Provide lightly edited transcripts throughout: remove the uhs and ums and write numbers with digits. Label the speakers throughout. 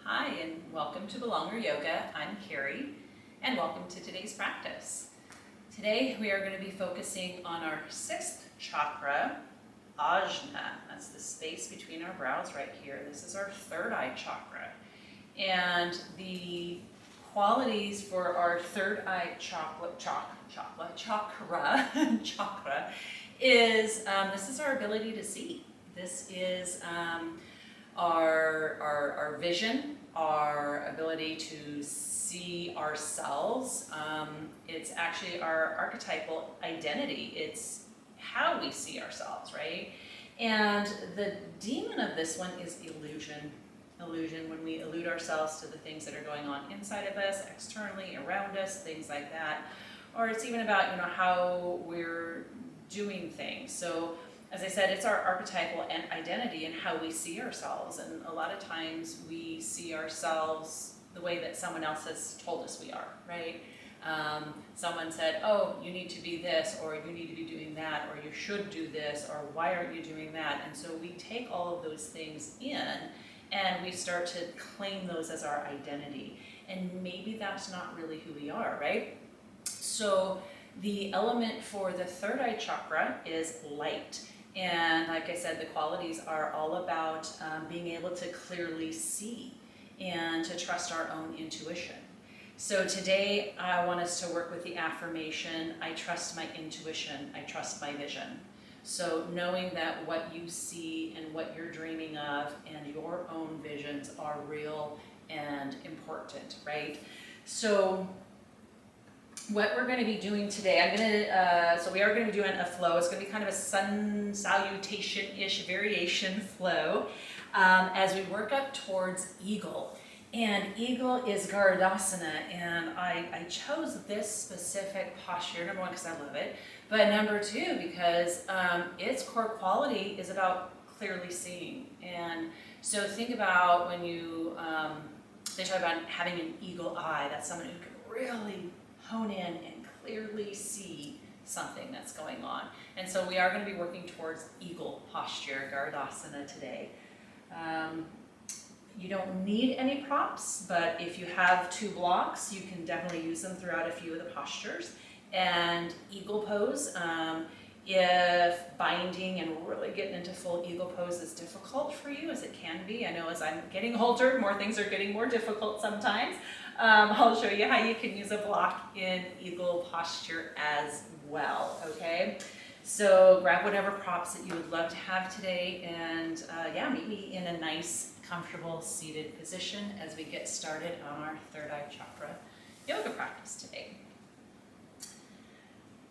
Speaker 1: Hi, and welcome to Belonger Yoga. I'm Carrie, and welcome to today's practice. Today we are going to be focusing on our sixth chakra, Ajna. That's the space between our brows right here. This is our third eye chakra. And the qualities for our third eye chakra is this is our ability to see. This is our vision, our ability to see ourselves. It's actually our archetypal identity. It's how we see ourselves, right? And the demon of this one is illusion. Illusion, when we illude ourselves to the things that are going on inside of us, externally, around us, things like that. Or it's even about, how we're doing things. So as I said, it's our archetypal identity and how we see ourselves. And a lot of times we see ourselves the way that someone else has told us we are, right? Someone said, oh, you need to be this, or you need to be doing that, or you should do this, or why aren't you doing that? And so we take all of those things in and we start to claim those as our identity. And maybe that's not really who we are, right? So the element for the third eye chakra is light. And like I said, the qualities are all about being able to clearly see and to trust our own intuition. So today I want us to work with the affirmation, I trust my intuition, I trust my vision. So knowing that what you see and what you're dreaming of and your own visions are real and important, right? So what we're going to be doing today, so we are going to be doing a flow. It's going to be kind of a sun salutation-ish variation flow as we work up towards eagle. And eagle is Garudasana, and I chose this specific posture, number one, because I love it, but number two, because its core quality is about clearly seeing. And so think about when they talk about having an eagle eye, that's someone who can really hone in and clearly see something that's going on. And so we are going to be working towards eagle posture, Garudasana today. You don't need any props, but if you have two blocks, you can definitely use them throughout a few of the postures. And eagle pose, if binding and really getting into full eagle pose is difficult for you, as it can be, I know as I'm getting older, more things are getting more difficult sometimes. I'll show you how you can use a block in eagle posture as well, okay? So grab whatever props that you would love to have today, and meet me in a nice, comfortable, seated position as we get started on our third eye chakra yoga practice today.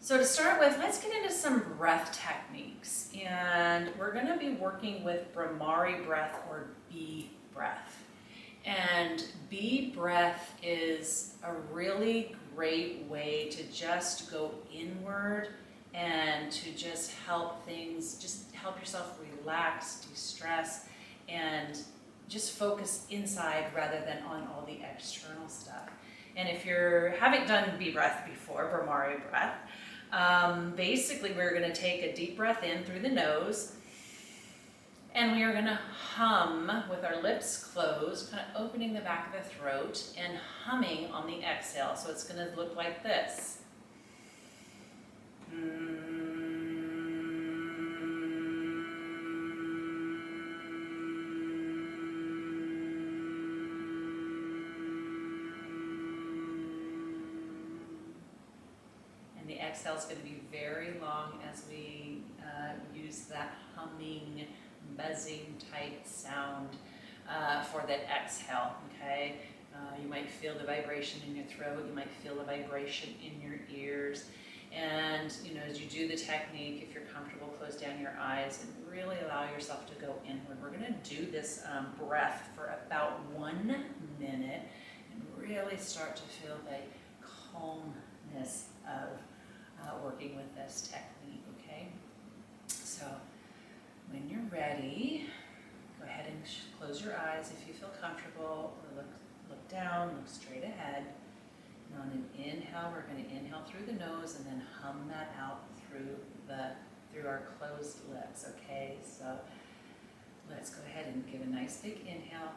Speaker 1: So to start with, let's get into some breath techniques, and we're going to be working with Bhramari breath or B breath. And B breath is a really great way to just go inward and to just help yourself relax, de-stress, and just focus inside rather than on all the external stuff. And if you haven't done B breath before, Bhramari breath, basically we're going to take a deep breath in through the nose, and we are going to hum with our lips closed, kind of opening the back of the throat and humming on the exhale. So it's going to look like this. Exhale is going to be very long as we use that humming, buzzing type sound for that exhale, okay? You might feel the vibration in your throat, you might feel the vibration in your ears, and as you do the technique, if you're comfortable, close down your eyes and really allow yourself to go inward. We're going to do this breath for about 1 minute and really start to feel the calmness of working with this technique, okay? So when you're ready, go ahead and close your eyes if you feel comfortable, or look down, look straight ahead. And on an inhale, we're going to inhale through the nose and then hum that out through our closed lips, okay? So let's go ahead and give a nice big inhale.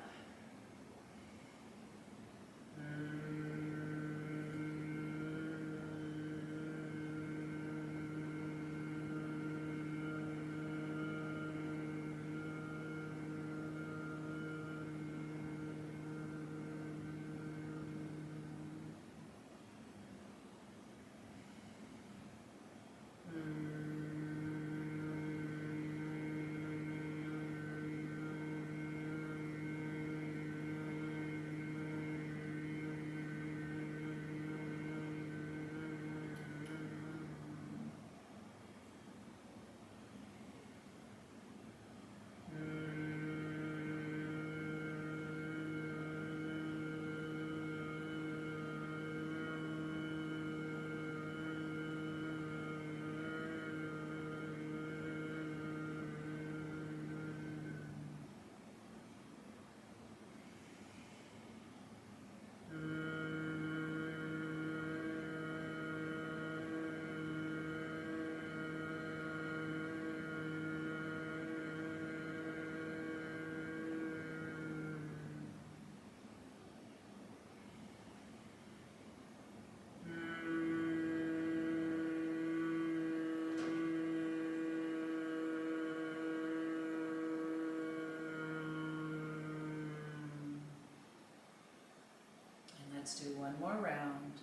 Speaker 1: Let's do one more round.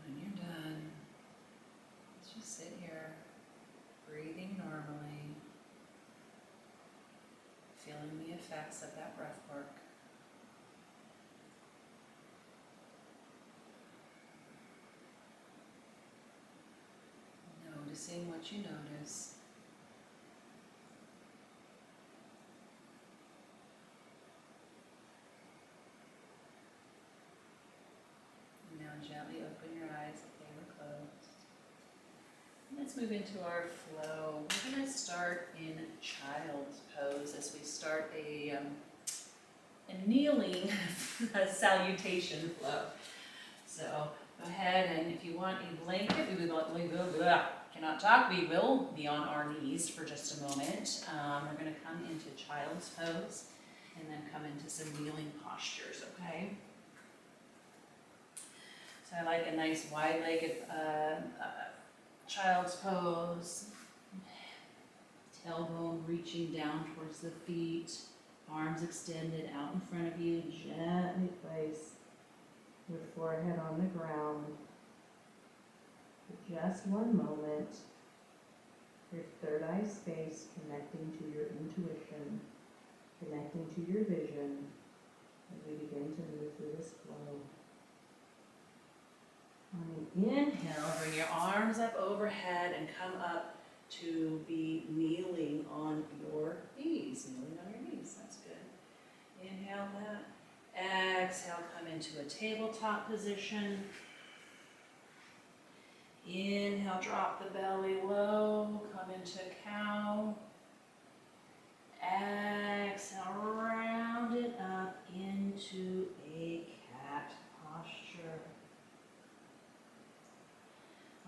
Speaker 1: When you're done, let's just sit here, breathing normally, feeling the effects of that breath work. Noticing what you notice. And now gently open your eyes if they were closed. Let's move into our flow. We're going to start in child's pose as we start a kneeling salutation flow. So go ahead, and if you want a blanket, cannot talk, we will be on our knees for just a moment. We're going to come into child's pose and then come into some kneeling postures, okay? So I like a nice wide-legged child's pose, tailbone reaching down towards the feet, arms extended out in front of you, gently place your forehead on the ground. For just one moment, your third eye space connecting to your intuition, connecting to your vision as we begin to move through this flow. On an inhale, bring your arms up overhead and come up to be kneeling on your knees. Kneeling on your knees, that's good. Inhale that. Exhale, come into a tabletop position. Inhale, drop the belly low, come into cow. Exhale, round it up into a cat posture.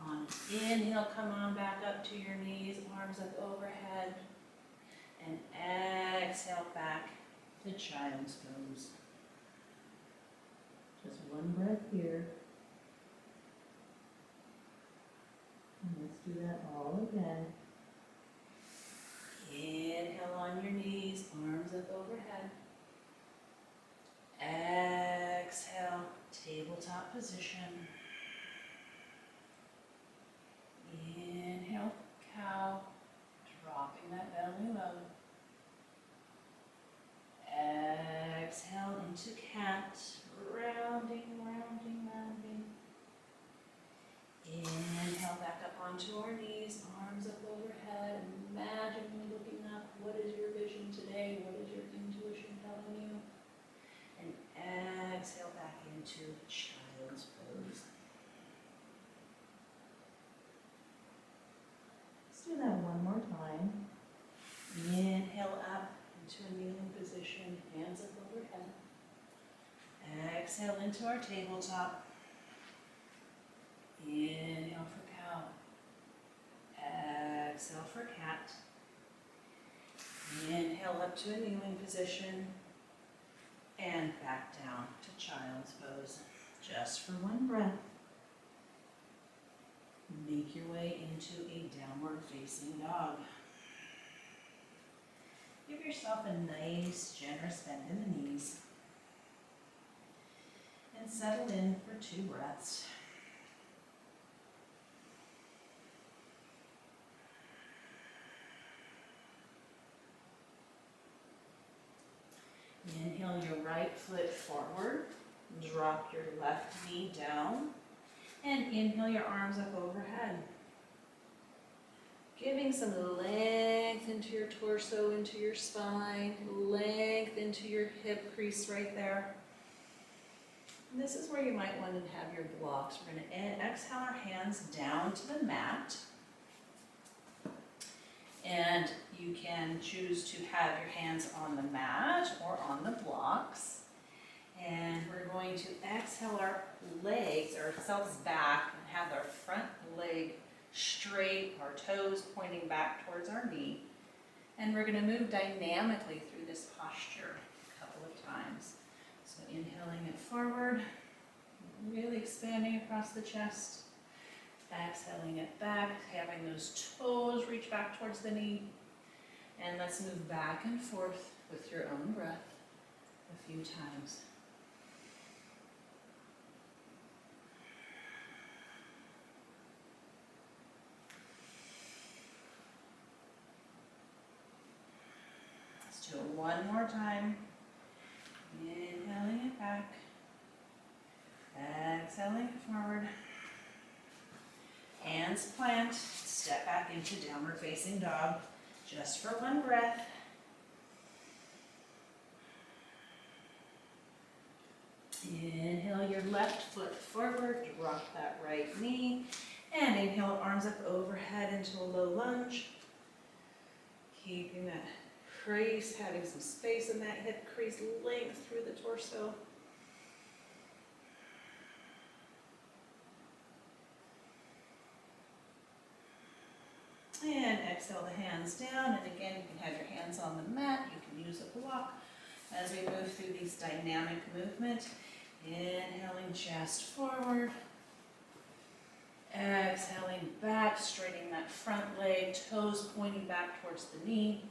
Speaker 1: On inhale, come on back up to your knees, arms up overhead. And exhale back to child's pose. Just one breath here. And let's do that all again. Inhale on your knees, arms up overhead. Exhale, tabletop position. Inhale, cow, dropping that belly low. Exhale into cat, rounding, rounding, rounding. Inhale back up onto our knees, arms up overhead. Imagine looking up. What is your vision today? What is your intuition telling you? And exhale back into child's pose. Let's do that one more time. Inhale up into a kneeling position, hands up overhead. Exhale into our tabletop. Inhale for cow. Exhale for cat. Inhale up to a kneeling position. And back down to child's pose. Just for one breath. Make your way into a downward facing dog. Give yourself a nice, generous bend in the knees. And settle in for 2 breaths. Inhale your right foot forward. Drop your left knee down. And inhale your arms up overhead. Giving some length into your torso, into your spine, length into your hip crease right there. And this is where you might want to have your blocks. We're going to exhale our hands down to the mat. And you can choose to have your hands on the mat or on the blocks. And we're going to exhale our legs, ourselves back, and have our front leg straight, our toes pointing back towards our knee. And we're going to move dynamically through this posture a couple of times. So inhaling it forward, really expanding across the chest. Exhaling it back, having those toes reach back towards the knee. And let's move back and forth with your own breath a few times. Let's do it one more time. Inhaling it back. Exhaling it forward. Hands plant, step back into downward facing dog, just for one breath. Inhale your left foot forward, drop that right knee, and inhale arms up overhead into a low lunge. Keeping that crease, having some space in that hip crease, length through the torso. And exhale the hands down, and again, you can have your hands on the mat, you can use a block as we move through these dynamic movement. Inhaling chest forward, exhaling back, straightening that front leg, toes pointing back towards the knee.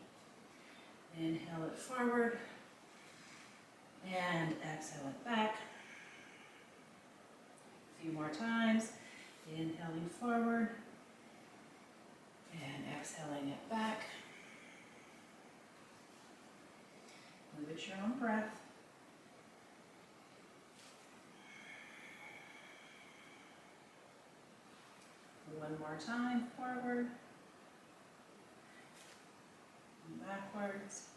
Speaker 1: Inhale it forward, and exhale it back. A few more times, inhaling forward, and exhaling it back. Move at your own breath. One more time, forward and backwards.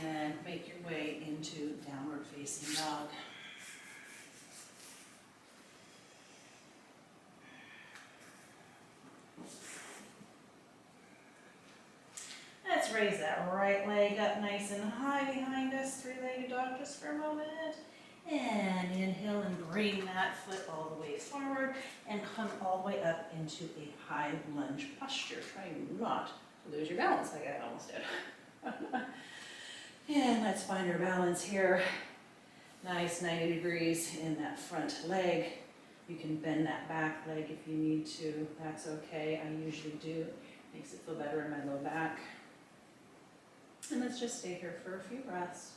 Speaker 1: And make your way into downward facing dog. Let's raise that right leg up nice and high behind us, three-legged dog just for a moment. And inhale and bring that foot all the way forward and come all the way up into a high lunge posture. Try not to lose your balance like I almost did. And let's find our balance here. Nice 90 degrees in that front leg. You can bend that back leg if you need to. That's okay. I usually do. Makes it feel better in my low back. And let's just stay here for a few breaths.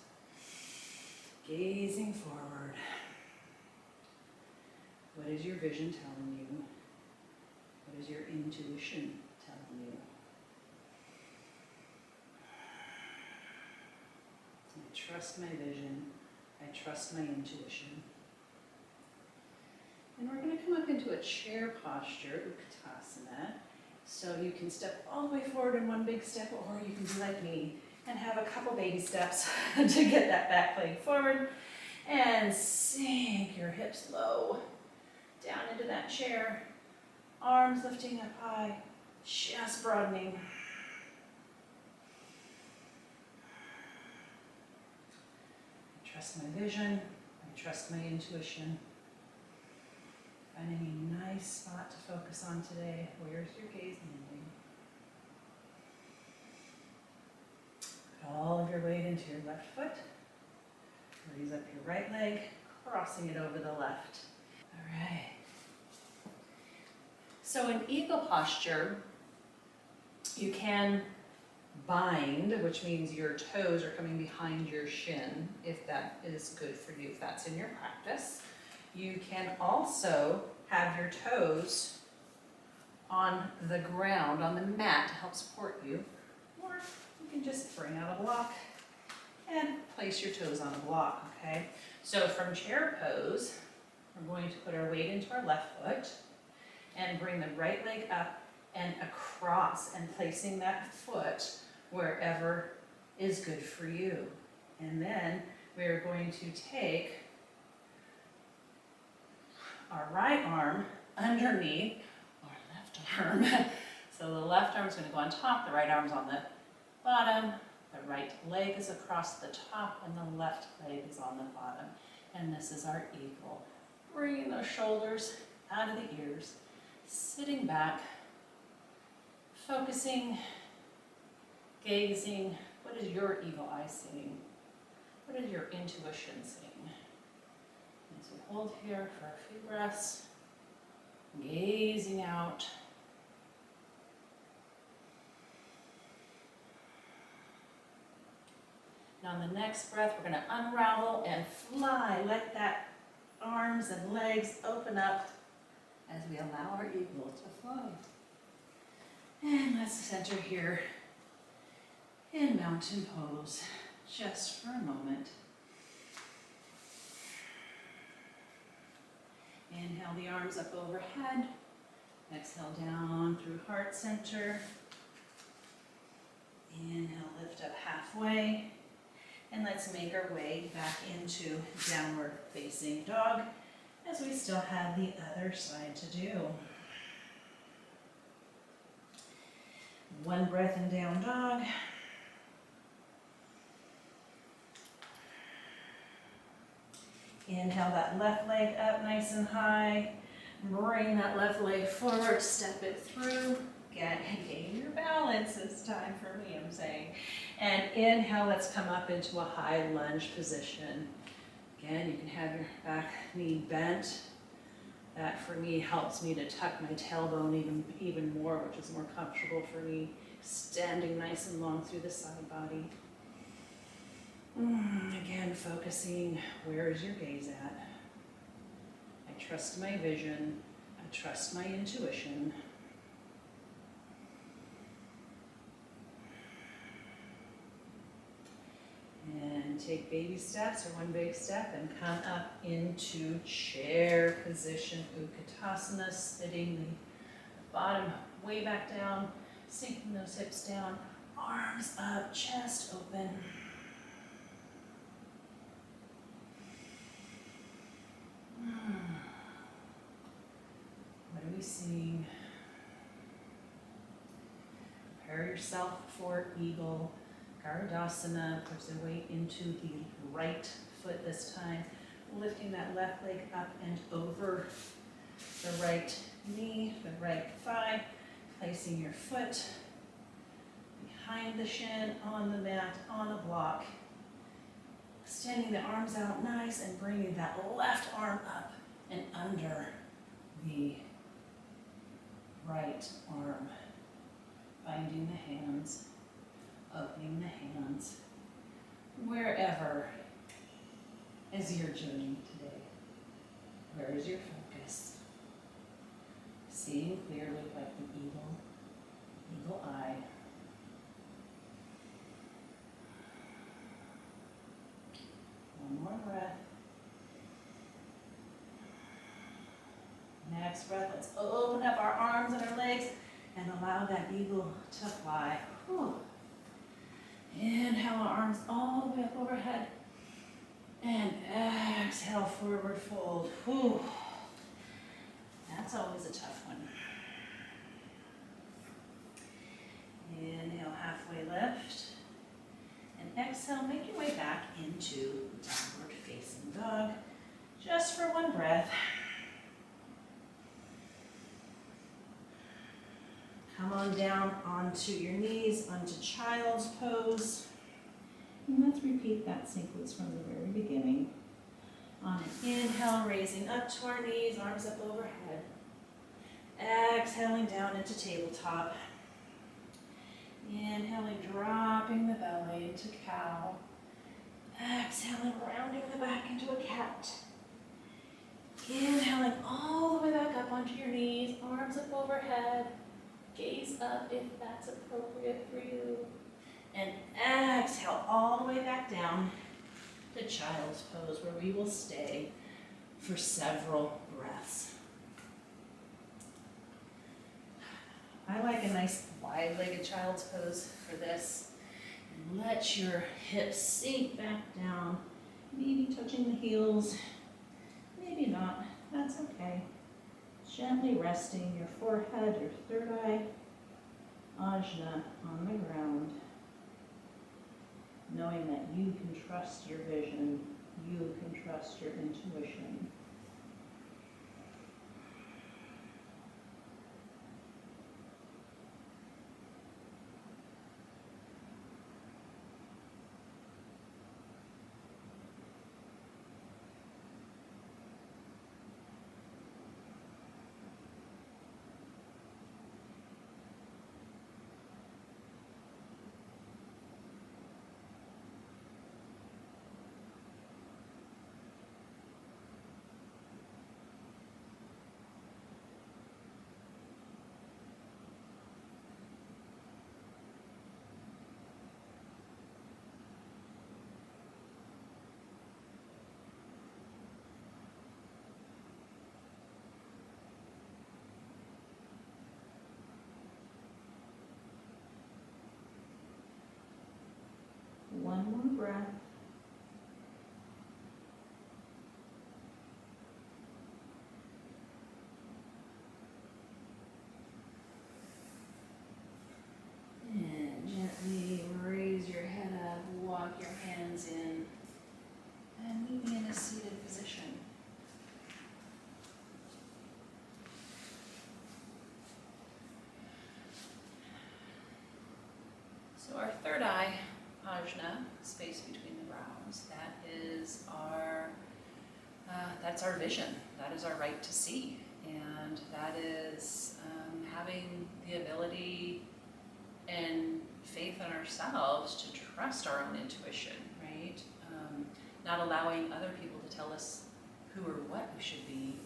Speaker 1: Gazing forward. What is your vision telling you? What is your intuition telling you? I trust my vision. I trust my intuition. And we're going to come up into a chair posture, Utkatasana. So you can step all the way forward in one big step, or you can do like me and have a couple baby steps to get that back leg forward. And sink your hips low down into that chair. Arms lifting up high, chest broadening. I trust my vision. I trust my intuition. Finding a nice spot to focus on today. Where's your gaze landing? Put all of your weight into your left foot. Raise up your right leg, crossing it over the left. All right. So in eagle posture, you can bind, which means your toes are coming behind your shin, if that is good for you, if that's in your practice. You can also have your toes on the ground, on the mat to help support you, or you can just bring out a block and place your toes on a block, okay? So from chair pose, we're going to put our weight into our left foot and bring the right leg up and across and placing that foot wherever is good for you. And then we're going to take our right arm underneath our left arm. So the left arm is going to go on top, the right arm's on the bottom, the right leg is across the top, and the left leg is on the bottom. And this is our eagle. Bringing those shoulders out of the ears, sitting back, focusing, gazing. What is your eagle eye seeing? What does your intuition sing? As we hold here for a few breaths, gazing out. Now on the next breath, we're going to unravel and fly. Let that arms and legs open up as we allow our eagle to fly. And let's center here in mountain pose just for a moment. Inhale the arms up overhead. Exhale down through heart center. Inhale, lift up halfway. And let's make our way back into downward facing dog as we still have the other side to do. One breath in down dog. Inhale that left leg up nice and high. Bring that left leg forward, step it through. Gain your balance this time for me, I'm saying. And inhale, let's come up into a high lunge position. Again, you can have your back knee bent. That for me helps me to tuck my tailbone even more, which is more comfortable for me. Standing nice and long through the side body. Again, focusing, where is your gaze at? I trust my vision. I trust my intuition. And take baby steps or one big step and come up into chair position, Utkatasana, sitting the bottom way back down, sinking those hips down, arms up, chest open. What are we seeing? Prepare yourself for eagle. Garudasana, push the weight into the right foot this time, lifting that left leg up and over the right knee, the right thigh, placing your foot behind the shin, on the mat, on a block, extending the arms out nice and bringing that left arm up and under the right arm, binding the hands, opening the hands, wherever is your journey today. Where is your focus? Seeing clearly like the eagle eye. One more breath. Next breath, let's open up our arms and our legs and allow that eagle to fly. Whew. Inhale, arms all the way up overhead. And exhale, forward fold. Whew. That's always a tough one. Inhale, halfway lift. And exhale, make your way back into downward facing dog. Just for one breath. Come on down onto your knees, onto child's pose. And let's repeat that sequence from the very beginning. On an inhale, raising up to our knees, arms up overhead. Exhaling down into tabletop. Inhaling, dropping the belly into cow. Exhaling, rounding the back into a cat. Inhaling all the way back up onto your knees, arms up overhead. Gaze up if that's appropriate for you. And exhale all the way back down to child's pose, where we will stay for several breaths. I like a nice wide-legged child's pose for this. And let your hips sink back down, maybe touching the heels, maybe not, that's okay. Gently resting your forehead, your third eye, ajna on the ground, knowing that you can trust your vision, you can trust your intuition.
Speaker 2: breath.
Speaker 1: And gently raise your head up, walk your hands in, and meet me in a seated position. So our third eye, ajna, space between the brows, that is that's our vision. That is our right to see, and that is having the ability and faith in ourselves to trust our own intuition, right? Not allowing other people to tell us who or what we should be,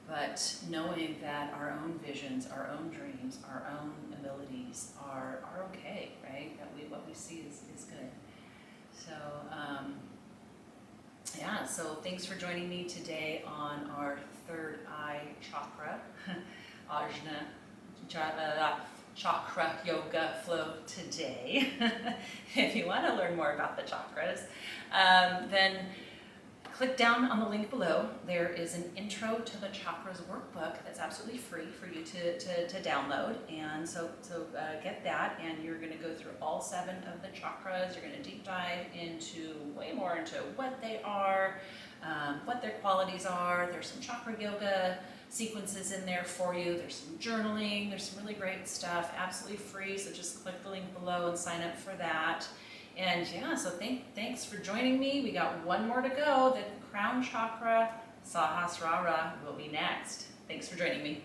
Speaker 1: but knowing that our own visions, our own dreams, our own abilities are okay, right? That what we see is good. So, yeah, so thanks for joining me today on our third eye chakra, ajna, chakra yoga flow today. If you want to learn more about the chakras, then click down on the link below. There is an intro to the chakras workbook that's absolutely free for you to download. And so get that, and you're going to go through all 7 of the chakras. You're going to deep dive into way more into what they are, what their qualities are. There's some chakra yoga sequences in there for you. There's some journaling. There's some really great stuff, absolutely free. So just click the link below and sign up for that. And yeah, so thanks for joining me. We got one more to go. The crown chakra, Sahasrara, will be next. Thanks for joining me.